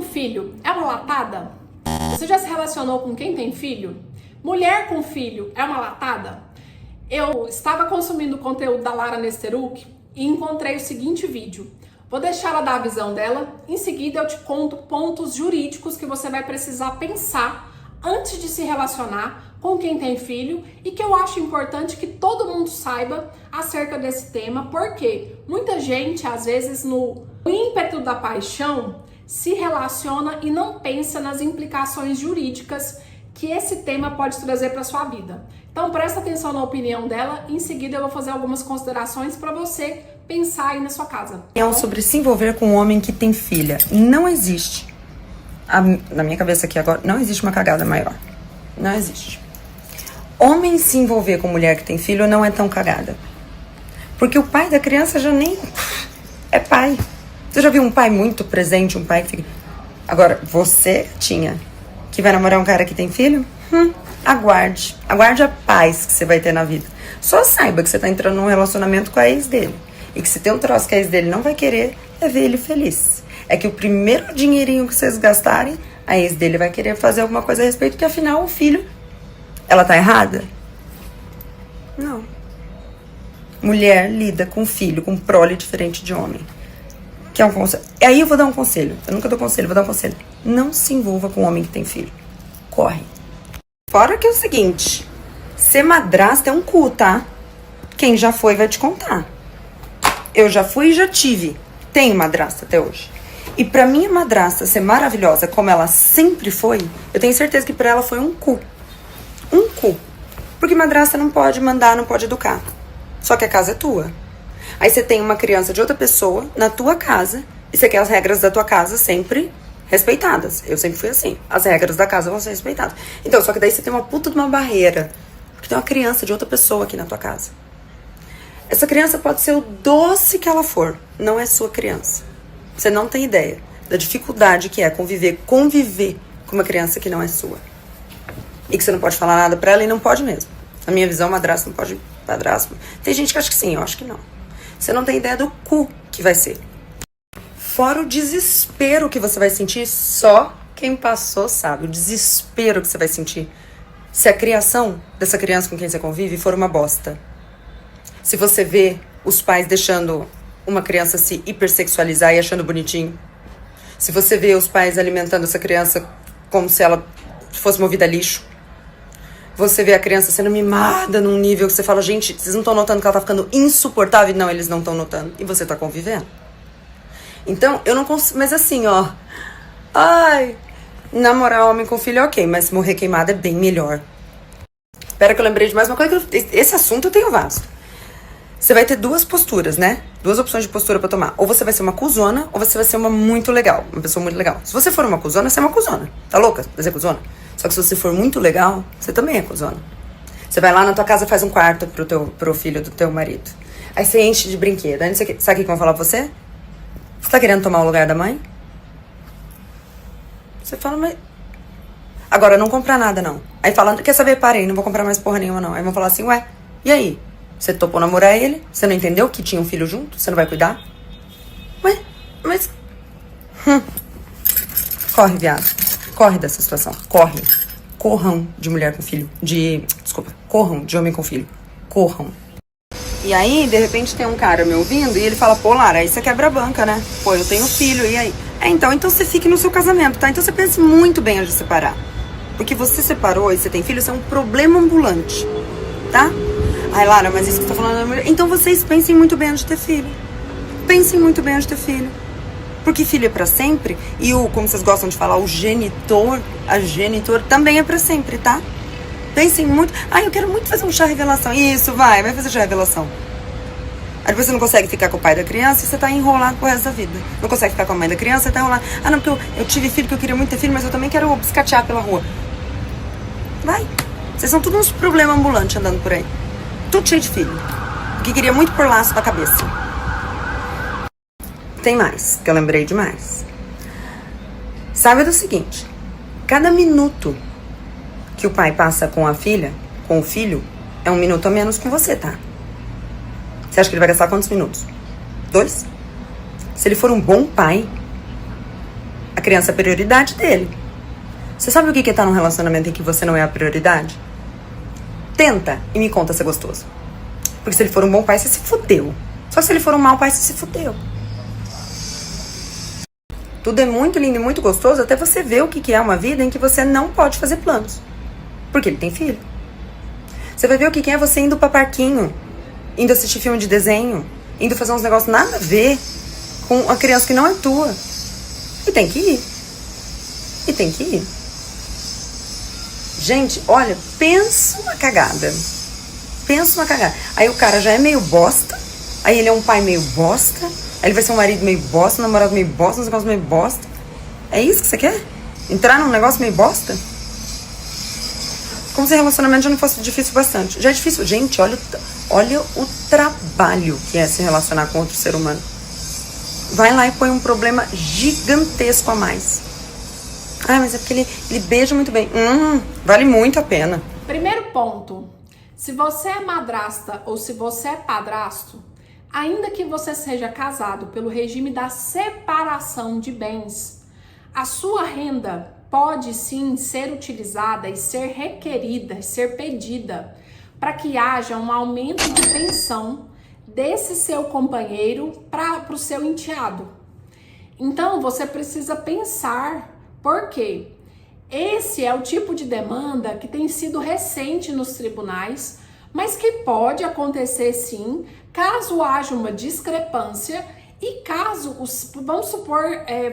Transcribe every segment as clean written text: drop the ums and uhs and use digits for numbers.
filho é uma latada? Você já se relacionou com quem tem filho? Mulher com filho é uma latada? Eu estava consumindo o conteúdo da Lara Nesteruk e encontrei o seguinte vídeo. Vou deixar ela dar a visão dela, em seguida eu te conto pontos jurídicos que você vai precisar pensar antes de se relacionar com quem tem filho e que eu acho importante que todo mundo saiba acerca desse tema, porque muita gente, às vezes, no ímpeto da paixão, se relaciona e não pensa nas implicações jurídicas que esse tema pode trazer para sua vida. Então presta atenção na opinião dela, em seguida eu vou fazer algumas considerações para você pensar aí na sua casa. É sobre se envolver com um homem que tem filha. Não existe. Na minha cabeça aqui agora, não existe uma cagada maior. Não existe. Homem se envolver com mulher que tem filho não é tão cagada. Porque o pai da criança já nem é pai. Você já viu um pai muito presente, um pai que fica... Agora, você, gatinha, que vai namorar um cara que tem filho? Aguarde. Aguarde a paz que você vai ter na vida. Só saiba que você tá entrando num relacionamento com a ex dele. E que se tem um troço que a ex dele não vai querer, é ver ele feliz. É que o primeiro dinheirinho que vocês gastarem, a ex dele vai querer fazer alguma coisa a respeito, porque afinal o filho... Ela tá errada? Não. Mulher lida com filho, com prole diferente de homem. Que é um conselho. Aí eu vou dar um conselho. Eu nunca dou conselho, vou dar um conselho. Não se envolva com um homem que tem filho. Corre. Fora que é o seguinte, ser madrasta é um cu, tá? Quem já foi vai te contar. Eu já fui e já tive. Tenho madrasta até hoje. E pra minha madrasta ser maravilhosa como ela sempre foi, eu tenho certeza que pra ela foi um cu. Um cu. Porque madrasta não pode mandar, não pode educar. Só que a casa é tua. Aí você tem uma criança de outra pessoa na tua casa e você quer as regras da tua casa sempre respeitadas. Eu sempre fui assim. As regras da casa vão ser respeitadas. Então, só que daí você tem uma puta de uma barreira. Porque tem uma criança de outra pessoa aqui na tua casa. Essa criança pode ser o doce que ela for. Não é sua criança. Você não tem ideia da dificuldade que é conviver com uma criança que não é sua. E que você não pode falar nada pra ela e não pode mesmo. Na minha visão, madrasta não pode... Padrasto. Tem gente que acha que sim, eu acho que não. Você não tem ideia do cu que vai ser. Fora o desespero que você vai sentir, só quem passou sabe. O desespero que você vai sentir se a criação dessa criança com quem você convive for uma bosta. Se você vê os pais deixando uma criança se hipersexualizar e achando bonitinho. Se você vê os pais alimentando essa criança como se ela fosse movida a lixo. Você vê a criança sendo mimada num nível que você fala, gente, vocês não estão notando que ela tá ficando insuportável? Não, eles não estão notando. E você tá convivendo. Então, eu não consigo... Mas assim, ó... Ai... Namorar homem com filho é ok, mas morrer queimada é bem melhor. Espera que eu lembrei de mais uma coisa. Esse assunto eu tenho vasto. Você vai ter duas posturas, né? Duas opções de postura pra tomar. Ou você vai ser uma cuzona, ou você vai ser uma muito legal. Uma pessoa muito legal. Se você for uma cuzona, você é uma cuzona. Tá louca? Vai ser cuzona? Só que se você for muito legal, você também é cuzona. Você vai lá na tua casa e faz um quarto pro filho do teu marido. Aí você enche de brinquedo. Aí sabe o que vão falar pra você? Você tá querendo tomar o lugar da mãe? Você fala, mas... Agora, não comprar nada, não. Aí fala, quer saber? Parei, não vou comprar mais porra nenhuma, não. Aí vão falar assim, ué, e aí? Você topou namorar ele? Você não entendeu que tinha um filho junto? Você não vai cuidar? Ué, mas... Corre, viado. Corre dessa situação. Corre. Corram de mulher com filho. Corram de homem com filho. Corram. E aí, de repente, tem um cara me ouvindo e ele fala, pô, Lara, aí você quebra a banca, né? Pô, eu tenho filho, e aí? Então você fique no seu casamento, tá? Então você pense muito bem antes de separar. Porque você separou e você tem filho, isso é um problema ambulante, tá? Ai, Lara, mas isso que você tá falando é mulher. Então vocês pensem muito bem antes de ter filho. Pensem muito bem antes de ter filho. Porque filho é pra sempre. E como vocês gostam de falar, a genitor também é pra sempre, tá? Pensem muito. Eu quero muito fazer um chá revelação. Isso, vai fazer chá revelação. Aí depois você não consegue ficar com o pai da criança e você tá enrolado pro resto da vida. Não consegue ficar com a mãe da criança, você tá enrolado. Não, porque eu tive filho, que eu queria muito ter filho, mas eu também quero biscatear pela rua. Vai. Vocês são todos uns problemas ambulantes andando por aí. Tudo cheio de filho. Porque queria muito pôr laço na cabeça. Tem mais, que eu lembrei demais. Saiba do seguinte, cada minuto que o pai passa com a filha, com o filho, é um minuto a menos com você, tá? Você acha que ele vai gastar quantos minutos? 2? Se ele for um bom pai, A criança é a prioridade dele. Você sabe o que é estar num relacionamento em que você não é a prioridade? Tenta e me conta se é gostoso. Porque se ele for um bom pai, você se fudeu. Só que se ele for um mau pai, você se fudeu. Tudo é muito lindo e muito gostoso até você ver o que é uma vida em que você não pode fazer planos. Porque ele tem filho. Você vai ver o que é você indo pra parquinho, indo assistir filme de desenho, indo fazer uns negócios nada a ver com uma criança que não é tua. E tem que ir. E tem que ir. Gente, olha, pensa uma cagada. Pensa uma cagada. Aí o cara já é meio bosta, aí ele é um pai meio bosta, aí ele vai ser um marido meio bosta, um namorado meio bosta, um negócio meio bosta. É isso que você quer? Entrar num negócio meio bosta? Como se relacionamento já não fosse difícil bastante. Já é difícil. Gente, olha o trabalho que é se relacionar com outro ser humano. Vai lá e põe um problema gigantesco a mais. Ah, mas é porque ele beija muito bem. Vale muito a pena. Primeiro ponto. Se você é madrasta ou se você é padrasto, ainda que você seja casado pelo regime da separação de bens, a sua renda pode sim ser utilizada e ser requerida, ser pedida, para que haja um aumento de pensão desse seu companheiro para o seu enteado. Então você precisa pensar, por quê? Esse é o tipo de demanda que tem sido recente nos tribunais, mas que pode acontecer sim, caso haja uma discrepância e caso, vamos supor,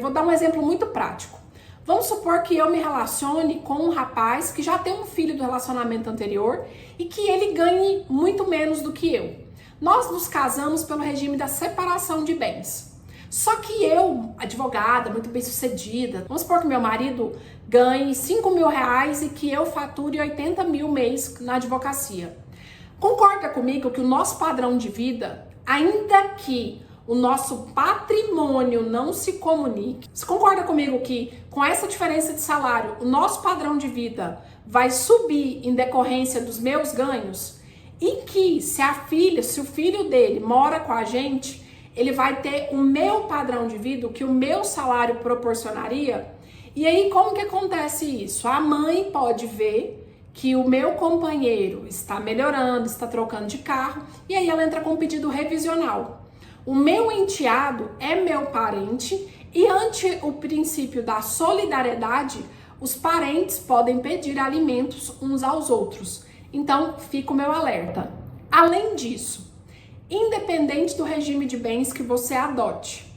vou dar um exemplo muito prático. Vamos supor que eu me relacione com um rapaz que já tem um filho do relacionamento anterior e que ele ganhe muito menos do que eu. Nós nos casamos pelo regime da separação de bens. Só que eu, advogada, muito bem sucedida, vamos supor que meu marido ganhe 5 mil reais e que eu fature 80 mil mês na advocacia. Concorda comigo que o nosso padrão de vida, ainda que o nosso patrimônio não se comunique, você concorda comigo que com essa diferença de salário, o nosso padrão de vida vai subir em decorrência dos meus ganhos? E que se o filho dele mora com a gente, ele vai ter o meu padrão de vida, o que o meu salário proporcionaria? E aí, como que acontece isso? A mãe pode ver que o meu companheiro está melhorando, está trocando de carro, e aí ela entra com um pedido revisional. O meu enteado é meu parente e ante o princípio da solidariedade, os parentes podem pedir alimentos uns aos outros. Então, fica o meu alerta. Além disso, independente do regime de bens que você adote,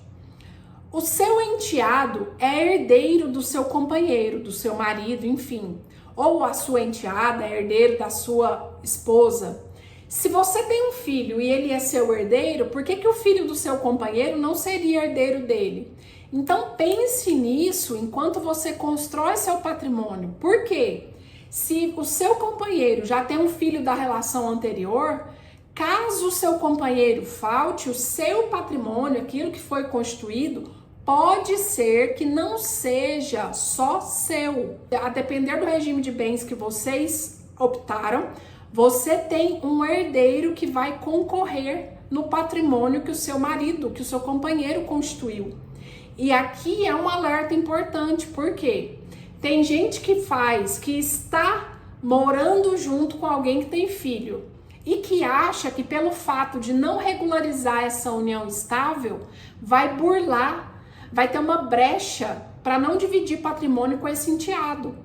o seu enteado é herdeiro do seu companheiro, do seu marido, enfim, ou a sua enteada é herdeiro da sua esposa. Se você tem um filho e ele é seu herdeiro, por que o filho do seu companheiro não seria herdeiro dele? Então pense nisso enquanto você constrói seu patrimônio. Por quê? Se o seu companheiro já tem um filho da relação anterior, caso o seu companheiro falte, o seu patrimônio, aquilo que foi constituído, pode ser que não seja só seu. A depender do regime de bens que vocês optaram, você tem um herdeiro que vai concorrer no patrimônio que o seu marido, que o seu companheiro constituiu. E aqui é um alerta importante, porque tem gente que está morando junto com alguém que tem filho e que acha que pelo fato de não regularizar essa união estável, vai burlar, vai ter uma brecha para não dividir patrimônio com esse enteado.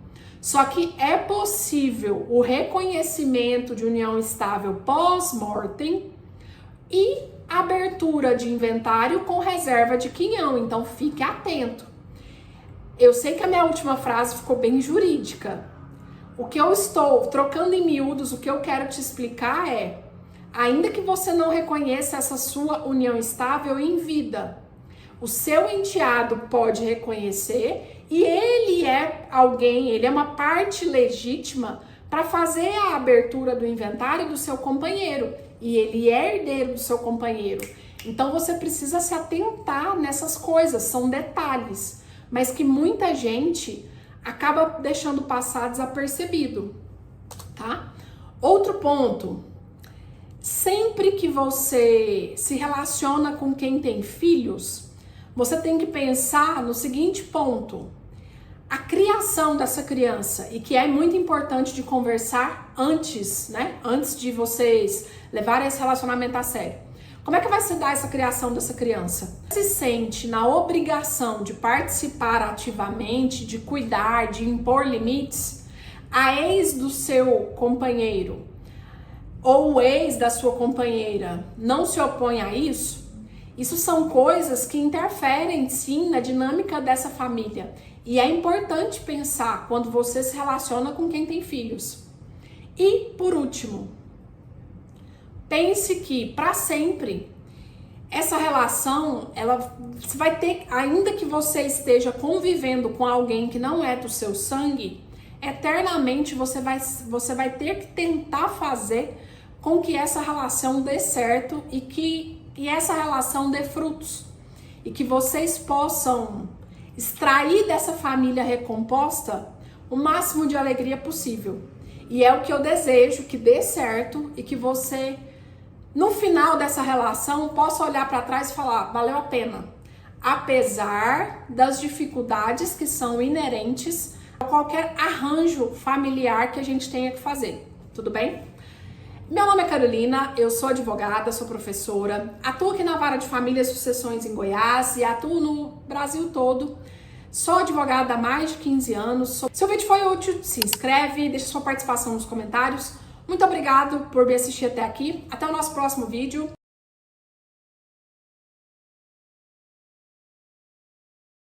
Só que é possível o reconhecimento de união estável pós-mortem e abertura de inventário com reserva de quinhão. Então fique atento. Eu sei que a minha última frase ficou bem jurídica. O que eu estou trocando em miúdos, o que eu quero te explicar é, ainda que você não reconheça essa sua união estável em vida, o seu enteado pode reconhecer e ele é alguém, ele é uma parte legítima para fazer a abertura do inventário do seu companheiro e ele é herdeiro do seu companheiro. Então você precisa se atentar nessas coisas, são detalhes, mas que muita gente acaba deixando passar desapercebido, tá? Outro ponto, sempre que você se relaciona com quem tem filhos, você tem que pensar no seguinte ponto: a criação dessa criança, e que é muito importante de conversar antes, né? Antes de vocês levarem esse relacionamento a sério. Como é que vai se dar essa criação dessa criança? Se sente na obrigação de participar ativamente, de cuidar, de impor limites, a ex do seu companheiro ou o ex da sua companheira não se opõe a isso? Isso são coisas que interferem, sim, na dinâmica dessa família. E é importante pensar quando você se relaciona com quem tem filhos. E, por último, pense que, para sempre, essa relação, ela vai ter, ainda que você esteja convivendo com alguém que não é do seu sangue, eternamente você vai ter que tentar fazer com que essa relação dê certo e que essa relação dê frutos. E que vocês possam extrair dessa família recomposta o máximo de alegria possível. E é o que eu desejo, que dê certo e que você, no final dessa relação, possa olhar para trás e falar: valeu a pena. Apesar das dificuldades que são inerentes a qualquer arranjo familiar que a gente tenha que fazer. Tudo bem? Meu nome é Carolina, eu sou advogada, sou professora, atuo aqui na Vara de Família e Sucessões em Goiás e atuo no Brasil todo. Sou advogada há mais de 15 anos. Se o vídeo foi útil, se inscreve, deixa sua participação nos comentários. Muito obrigado por me assistir até aqui. Até o nosso próximo vídeo.